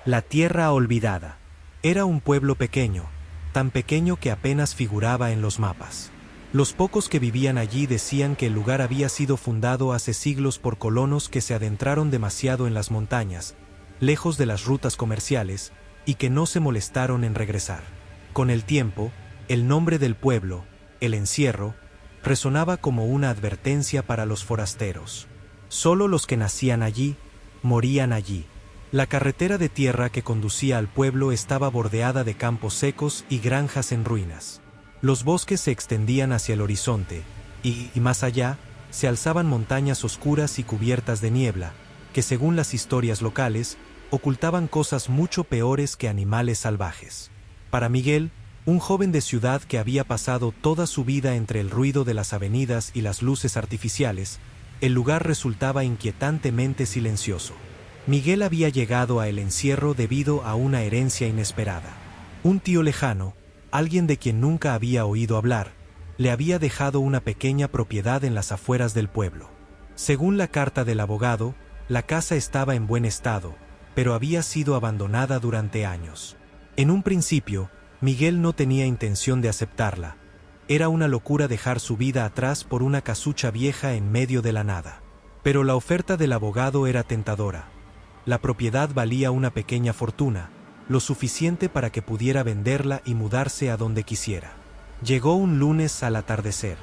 La tierra olvidada. Era un pueblo pequeño, tan pequeño que apenas figuraba en los mapas. Los pocos que vivían allí decían que el lugar había sido fundado hace siglos por colonos que se adentraron demasiado en las montañas, lejos de las rutas comerciales, y que no se molestaron en regresar. Con el tiempo, el nombre del pueblo, El Encierro, resonaba como una advertencia para los forasteros. Solo los que nacían allí, morían allí. La carretera de tierra que conducía al pueblo estaba bordeada de campos secos y granjas en ruinas. Los bosques se extendían hacia el horizonte, y más allá, se alzaban montañas oscuras y cubiertas de niebla, que según las historias locales, ocultaban cosas mucho peores que animales salvajes. Para Miguel, un joven de ciudad que había pasado toda su vida entre el ruido de las avenidas y las luces artificiales, el lugar resultaba inquietantemente silencioso. Miguel había llegado a El Encierro debido a una herencia inesperada. Un tío lejano, alguien de quien nunca había oído hablar, le había dejado una pequeña propiedad en las afueras del pueblo. Según la carta del abogado, la casa estaba en buen estado, pero había sido abandonada durante años. En un principio, Miguel no tenía intención de aceptarla. Era una locura dejar su vida atrás por una casucha vieja en medio de la nada. Pero la oferta del abogado era tentadora. La propiedad valía una pequeña fortuna, lo suficiente para que pudiera venderla y mudarse a donde quisiera. Llegó un lunes al atardecer.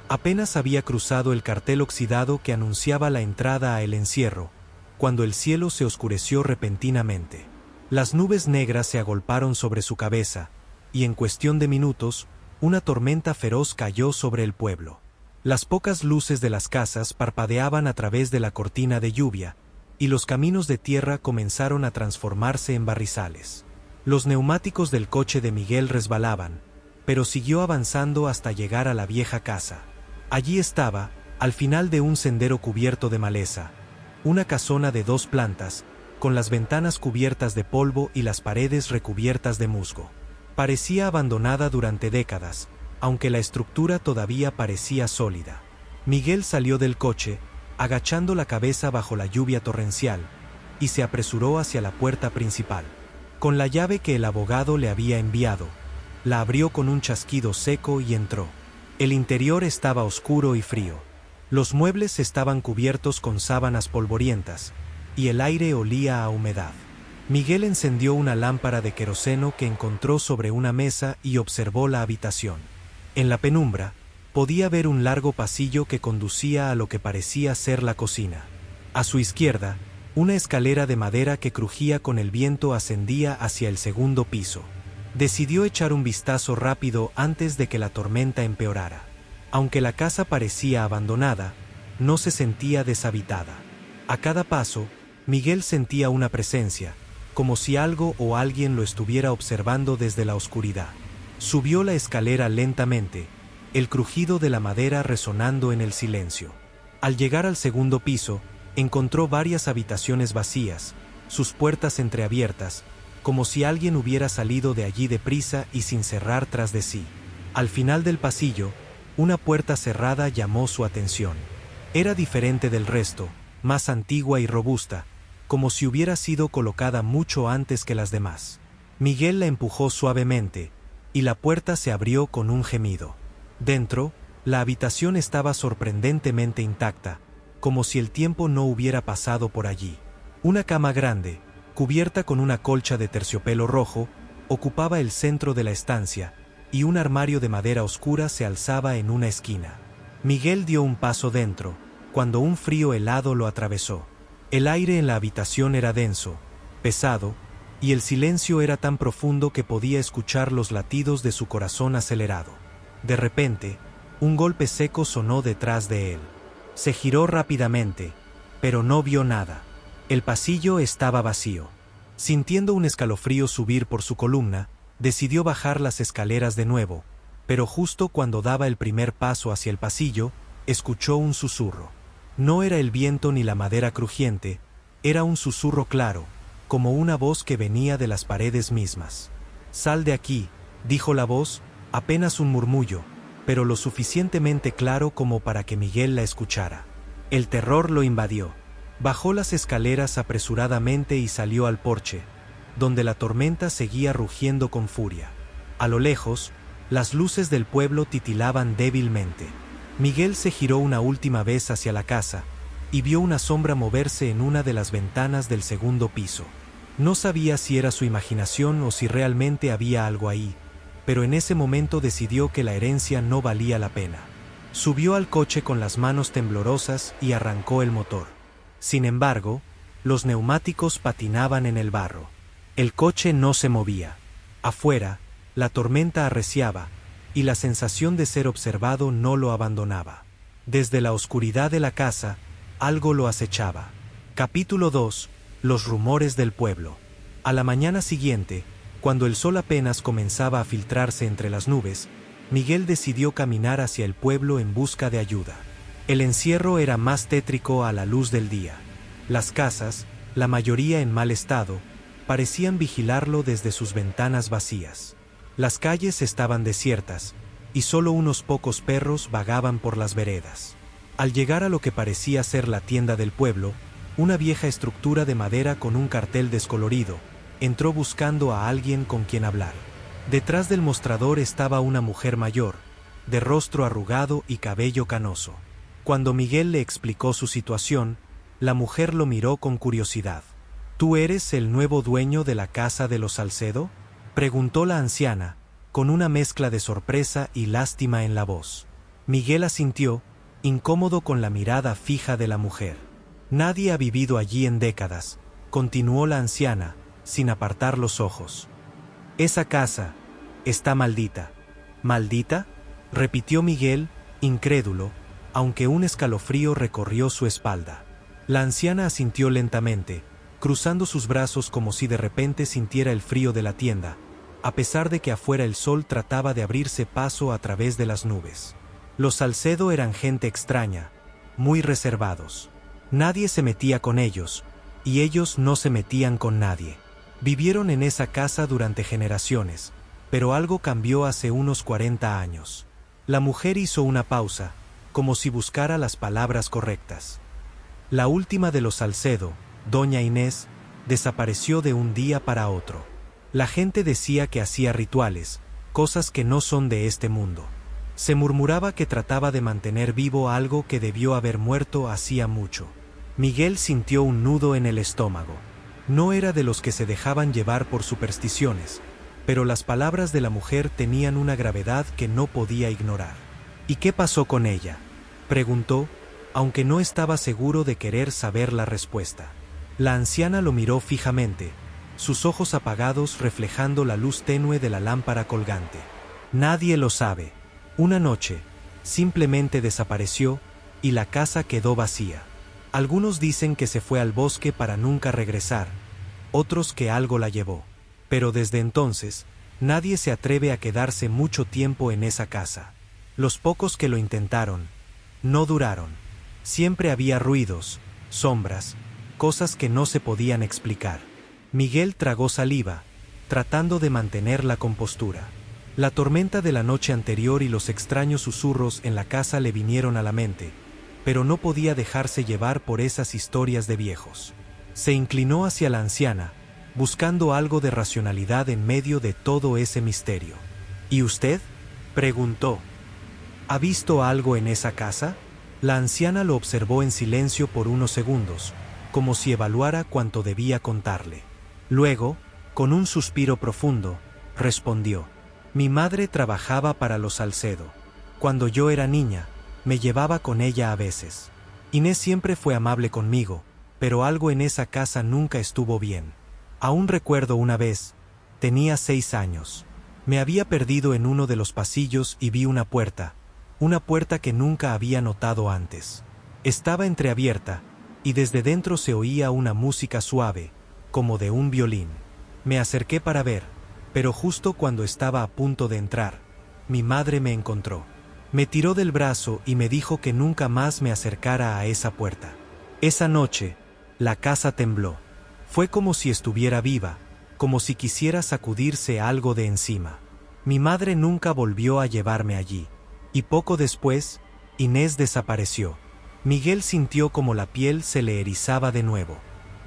Apenas había cruzado el cartel oxidado que anunciaba la entrada a El Encierro, cuando el cielo se oscureció repentinamente. Las nubes negras se agolparon sobre su cabeza, y en cuestión de minutos, una tormenta feroz cayó sobre el pueblo. Las pocas luces de las casas parpadeaban a través de la cortina de lluvia, y los caminos de tierra comenzaron a transformarse en barrizales. Los neumáticos del coche de Miguel resbalaban, pero siguió avanzando hasta llegar a la vieja casa. Allí estaba, al final de un sendero cubierto de maleza, una casona de 2 plantas, con las ventanas cubiertas de polvo y las paredes recubiertas de musgo. Parecía abandonada durante décadas, aunque la estructura todavía parecía sólida. Miguel salió del coche, agachando la cabeza bajo la lluvia torrencial, y se apresuró hacia la puerta principal. Con la llave que el abogado le había enviado, la abrió con un chasquido seco y entró. El interior estaba oscuro y frío. Los muebles estaban cubiertos con sábanas polvorientas, y el aire olía a humedad. Miguel encendió una lámpara de queroseno que encontró sobre una mesa y observó la habitación. En la penumbra, podía ver un largo pasillo que conducía a lo que parecía ser la cocina. A su izquierda, una escalera de madera que crujía con el viento ascendía hacia el segundo piso. Decidió echar un vistazo rápido antes de que la tormenta empeorara. Aunque la casa parecía abandonada, no se sentía deshabitada. A cada paso, Miguel sentía una presencia, como si algo o alguien lo estuviera observando desde la oscuridad. Subió la escalera lentamente, el crujido de la madera resonando en el silencio. Al llegar al segundo piso, encontró varias habitaciones vacías, sus puertas entreabiertas, como si alguien hubiera salido de allí deprisa y sin cerrar tras de sí. Al final del pasillo, una puerta cerrada llamó su atención. Era diferente del resto, más antigua y robusta, como si hubiera sido colocada mucho antes que las demás. Miguel la empujó suavemente, y la puerta se abrió con un gemido. Dentro, la habitación estaba sorprendentemente intacta, como si el tiempo no hubiera pasado por allí. Una cama grande, cubierta con una colcha de terciopelo rojo, ocupaba el centro de la estancia, y un armario de madera oscura se alzaba en una esquina. Miguel dio un paso dentro, cuando un frío helado lo atravesó. El aire en la habitación era denso, pesado, y el silencio era tan profundo que podía escuchar los latidos de su corazón acelerado. De repente, un golpe seco sonó detrás de él. Se giró rápidamente, pero no vio nada. El pasillo estaba vacío. Sintiendo un escalofrío subir por su columna, decidió bajar las escaleras de nuevo, pero justo cuando daba el primer paso hacia el pasillo, escuchó un susurro. No era el viento ni la madera crujiente, era un susurro claro, como una voz que venía de las paredes mismas. «Sal de aquí», dijo la voz, apenas un murmullo, pero lo suficientemente claro como para que Miguel la escuchara. El terror lo invadió. Bajó las escaleras apresuradamente y salió al porche, donde la tormenta seguía rugiendo con furia. A lo lejos, las luces del pueblo titilaban débilmente. Miguel se giró una última vez hacia la casa, y vio una sombra moverse en una de las ventanas del segundo piso. No sabía si era su imaginación o si realmente había algo ahí, pero en ese momento decidió que la herencia no valía la pena. Subió al coche con las manos temblorosas y arrancó el motor. Sin embargo, los neumáticos patinaban en el barro. El coche no se movía. Afuera, la tormenta arreciaba, y la sensación de ser observado no lo abandonaba. Desde la oscuridad de la casa, algo lo acechaba. Capítulo 2. Los rumores del pueblo. A la mañana siguiente, cuando el sol apenas comenzaba a filtrarse entre las nubes, Miguel decidió caminar hacia el pueblo en busca de ayuda. El encierro era más tétrico a la luz del día. Las casas, la mayoría en mal estado, parecían vigilarlo desde sus ventanas vacías. Las calles estaban desiertas, y solo unos pocos perros vagaban por las veredas. Al llegar a lo que parecía ser la tienda del pueblo, una vieja estructura de madera con un cartel descolorido, entró buscando a alguien con quien hablar. Detrás del mostrador estaba una mujer mayor, de rostro arrugado y cabello canoso. Cuando Miguel le explicó su situación, la mujer lo miró con curiosidad. ¿Tú eres el nuevo dueño de la casa de los Salcedo?, preguntó la anciana, con una mezcla de sorpresa y lástima en la voz. Miguel asintió, incómodo con la mirada fija de la mujer. Nadie ha vivido allí en décadas, continuó la anciana, sin apartar los ojos. Esa casa está maldita. ¿Maldita?, repitió Miguel, incrédulo, aunque un escalofrío recorrió su espalda. La anciana asintió lentamente, cruzando sus brazos como si de repente sintiera el frío de la tienda, a pesar de que afuera el sol trataba de abrirse paso a través de las nubes. Los Salcedo eran gente extraña, muy reservados. Nadie se metía con ellos, y ellos no se metían con nadie. Vivieron en esa casa durante generaciones, pero algo cambió hace unos 40 años. La mujer hizo una pausa, como si buscara las palabras correctas. La última de los Salcedo, doña Inés, desapareció de un día para otro. La gente decía que hacía rituales, cosas que no son de este mundo. Se murmuraba que trataba de mantener vivo algo que debió haber muerto hacía mucho. Miguel sintió un nudo en el estómago. No era de los que se dejaban llevar por supersticiones, pero las palabras de la mujer tenían una gravedad que no podía ignorar. ¿Y qué pasó con ella?, preguntó, aunque no estaba seguro de querer saber la respuesta. La anciana lo miró fijamente, sus ojos apagados reflejando la luz tenue de la lámpara colgante. Nadie lo sabe. Una noche, simplemente desapareció, y la casa quedó vacía. Algunos dicen que se fue al bosque para nunca regresar, otros que algo la llevó. Pero desde entonces, nadie se atreve a quedarse mucho tiempo en esa casa. Los pocos que lo intentaron, no duraron. Siempre había ruidos, sombras, cosas que no se podían explicar. Miguel tragó saliva, tratando de mantener la compostura. La tormenta de la noche anterior y los extraños susurros en la casa le vinieron a la mente, pero no podía dejarse llevar por esas historias de viejos. Se inclinó hacia la anciana, buscando algo de racionalidad en medio de todo ese misterio. ¿Y usted?, preguntó. ¿Ha visto algo en esa casa? La anciana lo observó en silencio por unos segundos, como si evaluara cuánto debía contarle. Luego, con un suspiro profundo, respondió: mi madre trabajaba para los Salcedo. Cuando yo era niña, me llevaba con ella a veces. Inés siempre fue amable conmigo, pero algo en esa casa nunca estuvo bien. Aún recuerdo una vez, tenía 6 años. Me había perdido en uno de los pasillos y vi una puerta que nunca había notado antes. Estaba entreabierta, y desde dentro se oía una música suave, como de un violín. Me acerqué para ver, pero justo cuando estaba a punto de entrar, mi madre me encontró. Me tiró del brazo y me dijo que nunca más me acercara a esa puerta. Esa noche, la casa tembló. Fue como si estuviera viva, como si quisiera sacudirse algo de encima. Mi madre nunca volvió a llevarme allí. Y poco después, Inés desapareció. Miguel sintió como la piel se le erizaba de nuevo.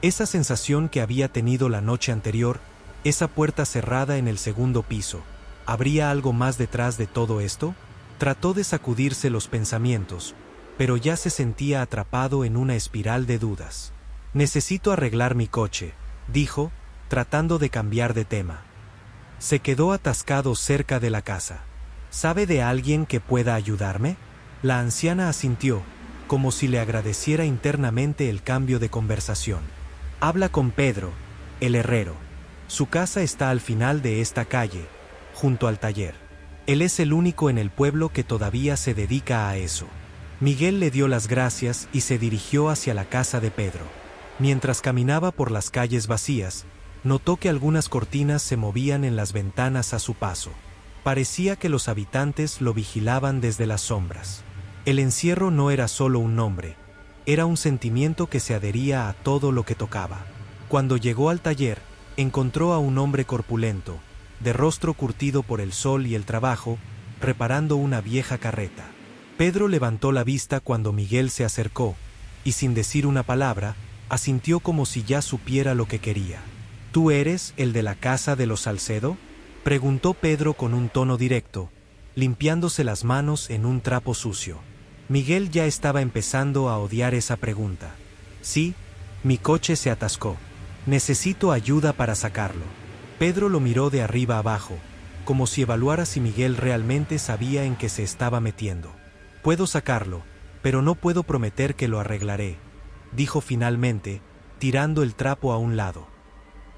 Esa sensación que había tenido la noche anterior Esa puerta cerrada en el segundo piso. ¿Habría algo más detrás de todo esto? Trató de sacudirse los pensamientos, pero ya se sentía atrapado en una espiral de dudas. Necesito arreglar mi coche, dijo, tratando de cambiar de tema. Se quedó atascado cerca de la casa. ¿Sabe de alguien que pueda ayudarme? La anciana asintió, como si le agradeciera internamente el cambio de conversación. Habla con Pedro, el herrero. Su casa está al final de esta calle, junto al taller. Él es el único en el pueblo que todavía se dedica a eso. Miguel le dio las gracias y se dirigió hacia la casa de Pedro. Mientras caminaba por las calles vacías, notó que algunas cortinas se movían en las ventanas a su paso. Parecía que los habitantes lo vigilaban desde las sombras. El encierro no era solo un nombre, era un sentimiento que se adhería a todo lo que tocaba. Cuando llegó al taller, encontró a un hombre corpulento, de rostro curtido por el sol y el trabajo, reparando una vieja carreta. Pedro levantó la vista cuando Miguel se acercó, y sin decir una palabra, asintió como si ya supiera lo que quería. ¿Tú eres el de la casa de los Salcedo?, preguntó Pedro con un tono directo, limpiándose las manos en un trapo sucio. Miguel ya estaba empezando a odiar esa pregunta. Sí, mi coche se atascó. Necesito ayuda para sacarlo. Pedro lo miró de arriba abajo, como si evaluara si Miguel realmente sabía en qué se estaba metiendo. Puedo sacarlo, pero no puedo prometer que lo arreglaré, dijo finalmente, tirando el trapo a un lado.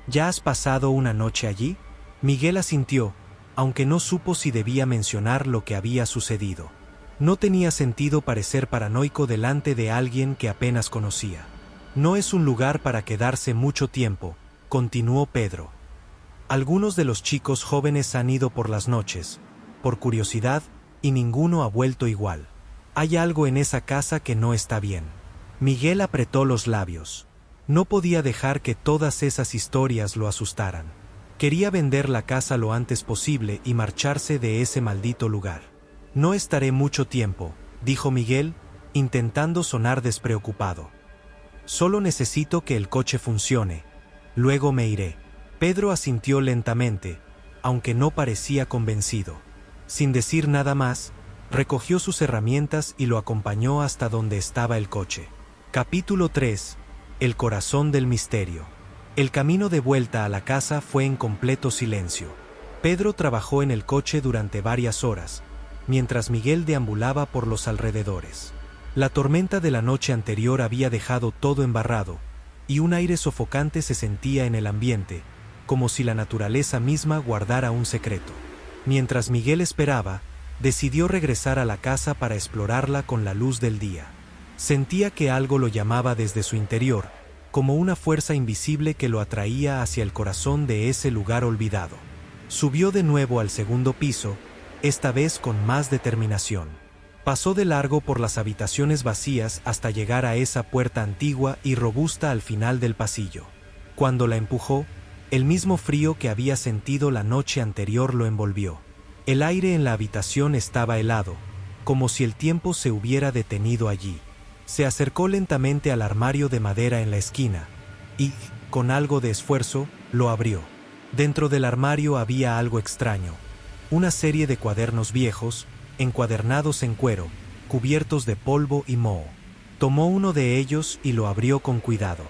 ¿Ya has pasado una noche allí? Miguel asintió, aunque no supo si debía mencionar lo que había sucedido. No tenía sentido parecer paranoico delante de alguien que apenas conocía. No es un lugar para quedarse mucho tiempo, continuó Pedro. Algunos de los chicos jóvenes han ido por las noches, por curiosidad, y ninguno ha vuelto igual. Hay algo en esa casa que no está bien. Miguel apretó los labios. No podía dejar que todas esas historias lo asustaran. Quería vender la casa lo antes posible y marcharse de ese maldito lugar. No estaré mucho tiempo, dijo Miguel, intentando sonar despreocupado. Solo necesito que el coche funcione. Luego me iré. Pedro asintió lentamente, aunque no parecía convencido. Sin decir nada más, recogió sus herramientas y lo acompañó hasta donde estaba el coche. Capítulo 3. El corazón del misterio. El camino de vuelta a la casa fue en completo silencio. Pedro trabajó en el coche durante varias horas, mientras Miguel deambulaba por los alrededores. La tormenta de la noche anterior había dejado todo embarrado, y un aire sofocante se sentía en el ambiente, como si la naturaleza misma guardara un secreto. Mientras Miguel esperaba, decidió regresar a la casa para explorarla con la luz del día. Sentía que algo lo llamaba desde su interior, como una fuerza invisible que lo atraía hacia el corazón de ese lugar olvidado. Subió de nuevo al segundo piso, esta vez con más determinación. Pasó de largo por las habitaciones vacías hasta llegar a esa puerta antigua y robusta al final del pasillo. Cuando la empujó, el mismo frío que había sentido la noche anterior lo envolvió. El aire en la habitación estaba helado, como si el tiempo se hubiera detenido allí. Se acercó lentamente al armario de madera en la esquina, y, con algo de esfuerzo, lo abrió. Dentro del armario había algo extraño. Una serie de cuadernos viejos, encuadernados en cuero, cubiertos de polvo y moho. Tomó uno de ellos y lo abrió con cuidado.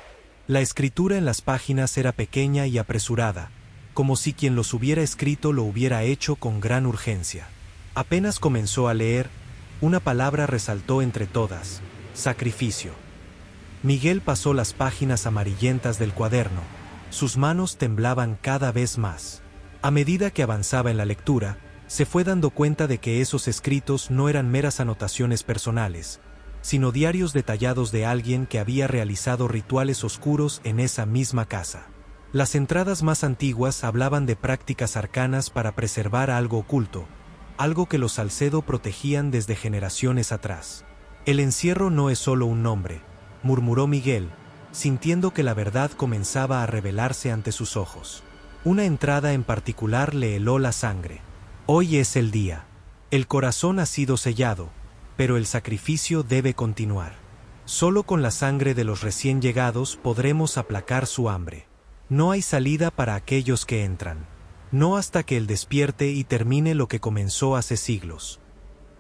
La escritura en las páginas era pequeña y apresurada, como si quien los hubiera escrito lo hubiera hecho con gran urgencia. Apenas comenzó a leer, una palabra resaltó entre todas: sacrificio. Miguel pasó las páginas amarillentas del cuaderno. Sus manos temblaban cada vez más. A medida que avanzaba en la lectura, se fue dando cuenta de que esos escritos no eran meras anotaciones personales, sino diarios detallados de alguien que había realizado rituales oscuros en esa misma casa. Las entradas más antiguas hablaban de prácticas arcanas para preservar algo oculto, algo que los Salcedo protegían desde generaciones atrás. El encierro no es solo un nombre, murmuró Miguel, sintiendo que la verdad comenzaba a revelarse ante sus ojos. Una entrada en particular le heló la sangre. Hoy es el día. El corazón ha sido sellado, pero el sacrificio debe continuar. Solo con la sangre de los recién llegados podremos aplacar su hambre. No hay salida para aquellos que entran. No hasta que él despierte y termine lo que comenzó hace siglos.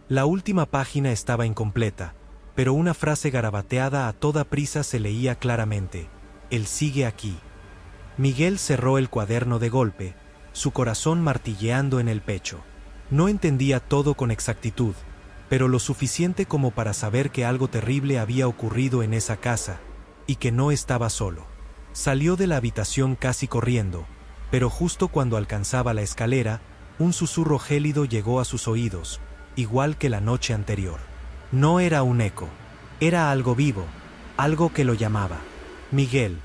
La última página estaba incompleta, pero una frase garabateada a toda prisa se leía claramente: Él sigue aquí. Miguel cerró el cuaderno de golpe, su corazón martilleando en el pecho. No entendía todo con exactitud, pero lo suficiente como para saber que algo terrible había ocurrido en esa casa, y que no estaba solo. Salió de la habitación casi corriendo, pero justo cuando alcanzaba la escalera, un susurro gélido llegó a sus oídos, igual que la noche anterior. No era un eco, era algo vivo, algo que lo llamaba. Miguel.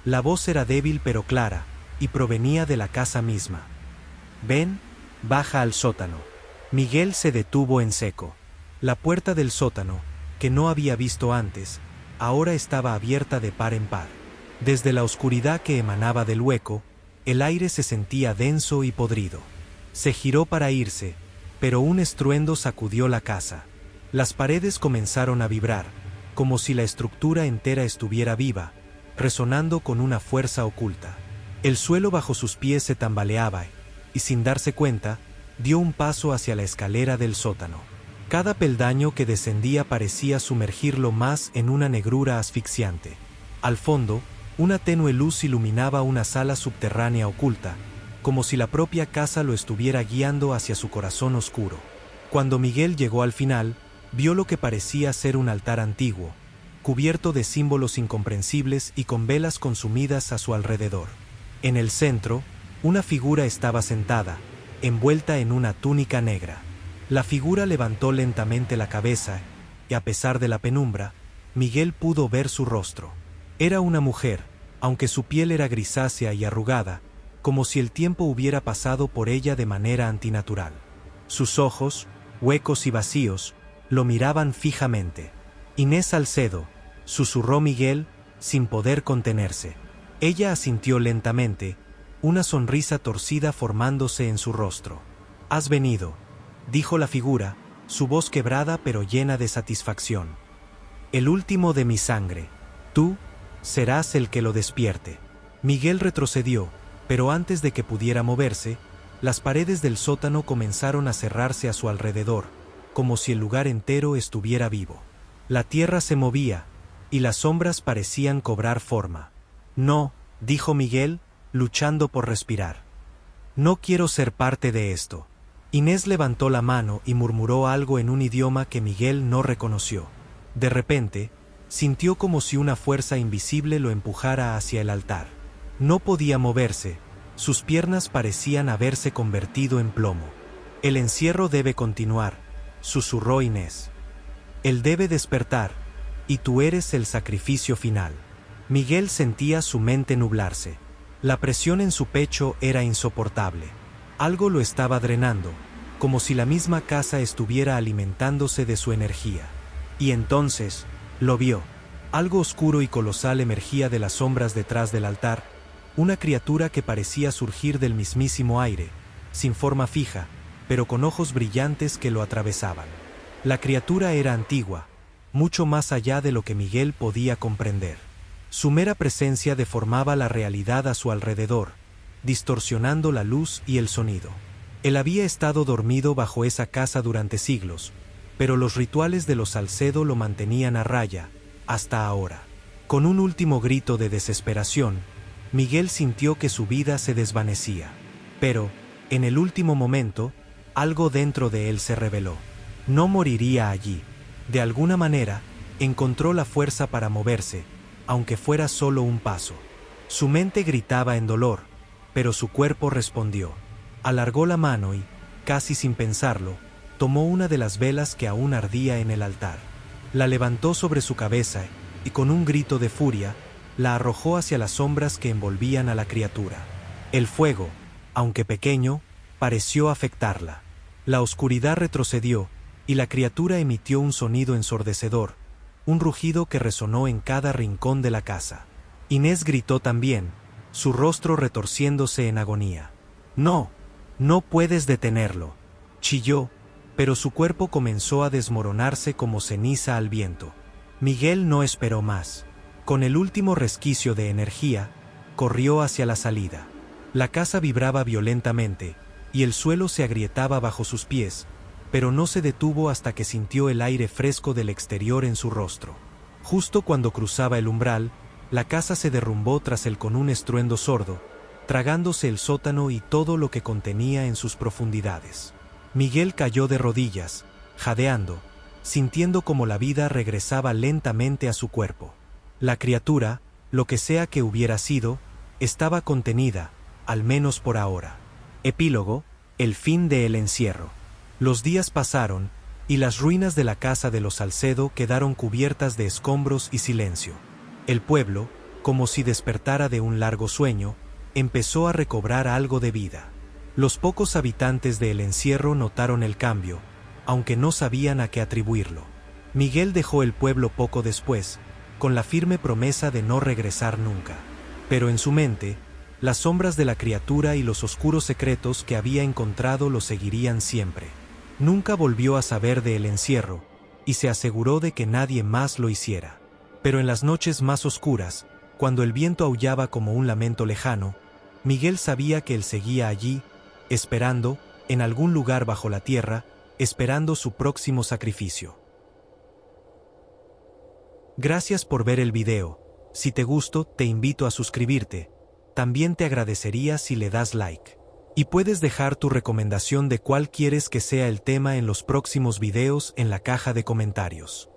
La voz era débil pero clara, y provenía de la casa misma. Ven, baja al sótano. Miguel se detuvo en seco. La puerta del sótano, que no había visto antes, ahora estaba abierta de par en par. Desde la oscuridad que emanaba del hueco, el aire se sentía denso y podrido. Se giró para irse, pero un estruendo sacudió la casa. Las paredes comenzaron a vibrar, como si la estructura entera estuviera viva, resonando con una fuerza oculta. El suelo bajo sus pies se tambaleaba y, sin darse cuenta, dio un paso hacia la escalera del sótano. Cada peldaño que descendía parecía sumergirlo más en una negrura asfixiante. Al fondo, una tenue luz iluminaba una sala subterránea oculta, como si la propia casa lo estuviera guiando hacia su corazón oscuro. Cuando Miguel llegó al final, vio lo que parecía ser un altar antiguo, cubierto de símbolos incomprensibles y con velas consumidas a su alrededor. En el centro, una figura estaba sentada, envuelta en una túnica negra. La figura levantó lentamente la cabeza, y a pesar de la penumbra, Miguel pudo ver su rostro. Era una mujer, aunque su piel era grisácea y arrugada, como si el tiempo hubiera pasado por ella de manera antinatural. Sus ojos, huecos y vacíos, lo miraban fijamente. Inés Salcedo, susurró Miguel, sin poder contenerse. Ella asintió lentamente, una sonrisa torcida formándose en su rostro. «Has venido», dijo la figura, su voz quebrada pero llena de satisfacción. «El último de mi sangre. Tú serás el que lo despierte». Miguel retrocedió, pero antes de que pudiera moverse, las paredes del sótano comenzaron a cerrarse a su alrededor, como si el lugar entero estuviera vivo. La tierra se movía, y las sombras parecían cobrar forma. «No», dijo Miguel, luchando por respirar. «No quiero ser parte de esto». Inés levantó la mano y murmuró algo en un idioma que Miguel no reconoció. De repente, sintió como si una fuerza invisible lo empujara hacia el altar. No podía moverse, sus piernas parecían haberse convertido en plomo. «El encierro debe continuar», susurró Inés. «Él debe despertar, y tú eres el sacrificio final». Miguel sentía su mente nublarse. La presión en su pecho era insoportable. Algo lo estaba drenando, como si la misma casa estuviera alimentándose de su energía. Y entonces, lo vio. Algo oscuro y colosal emergía de las sombras detrás del altar, una criatura que parecía surgir del mismísimo aire, sin forma fija, pero con ojos brillantes que lo atravesaban. La criatura era antigua, mucho más allá de lo que Miguel podía comprender. Su mera presencia deformaba la realidad a su alrededor, distorsionando la luz y el sonido. Él había estado dormido bajo esa casa durante siglos, pero los rituales de los Salcedo lo mantenían a raya, hasta ahora. Con un último grito de desesperación, Miguel sintió que su vida se desvanecía. Pero, en el último momento, algo dentro de él se reveló. No moriría allí. De alguna manera, encontró la fuerza para moverse, aunque fuera solo un paso. Su mente gritaba en dolor, pero su cuerpo respondió. Alargó la mano y, casi sin pensarlo, tomó una de las velas que aún ardía en el altar. La levantó sobre su cabeza y, con un grito de furia, la arrojó hacia las sombras que envolvían a la criatura. El fuego, aunque pequeño, pareció afectarla. La oscuridad retrocedió, y la criatura emitió un sonido ensordecedor, un rugido que resonó en cada rincón de la casa. Inés gritó también, su rostro retorciéndose en agonía. «No, no puedes detenerlo», chilló, pero su cuerpo comenzó a desmoronarse como ceniza al viento. Miguel no esperó más. Con el último resquicio de energía, corrió hacia la salida. La casa vibraba violentamente, y el suelo se agrietaba bajo sus pies, pero no se detuvo hasta que sintió el aire fresco del exterior en su rostro. Justo cuando cruzaba el umbral, la casa se derrumbó tras él con un estruendo sordo, tragándose el sótano y todo lo que contenía en sus profundidades. Miguel cayó de rodillas, jadeando, sintiendo como la vida regresaba lentamente a su cuerpo. La criatura, lo que sea que hubiera sido, estaba contenida, al menos por ahora. Epílogo: el fin del encierro. Los días pasaron, y las ruinas de la casa de los Salcedo quedaron cubiertas de escombros y silencio. El pueblo, como si despertara de un largo sueño, empezó a recobrar algo de vida. Los pocos habitantes de El Encierro notaron el cambio, aunque no sabían a qué atribuirlo. Miguel dejó el pueblo poco después, con la firme promesa de no regresar nunca. Pero en su mente, las sombras de la criatura y los oscuros secretos que había encontrado lo seguirían siempre. Nunca volvió a saber de El Encierro, y se aseguró de que nadie más lo hiciera. Pero en las noches más oscuras, cuando el viento aullaba como un lamento lejano, Miguel sabía que él seguía allí, esperando, en algún lugar bajo la tierra, esperando su próximo sacrificio. Gracias por ver el video. Si te gustó, te invito a suscribirte. También te agradecería si le das like. Y puedes dejar tu recomendación de cuál quieres que sea el tema en los próximos videos en la caja de comentarios.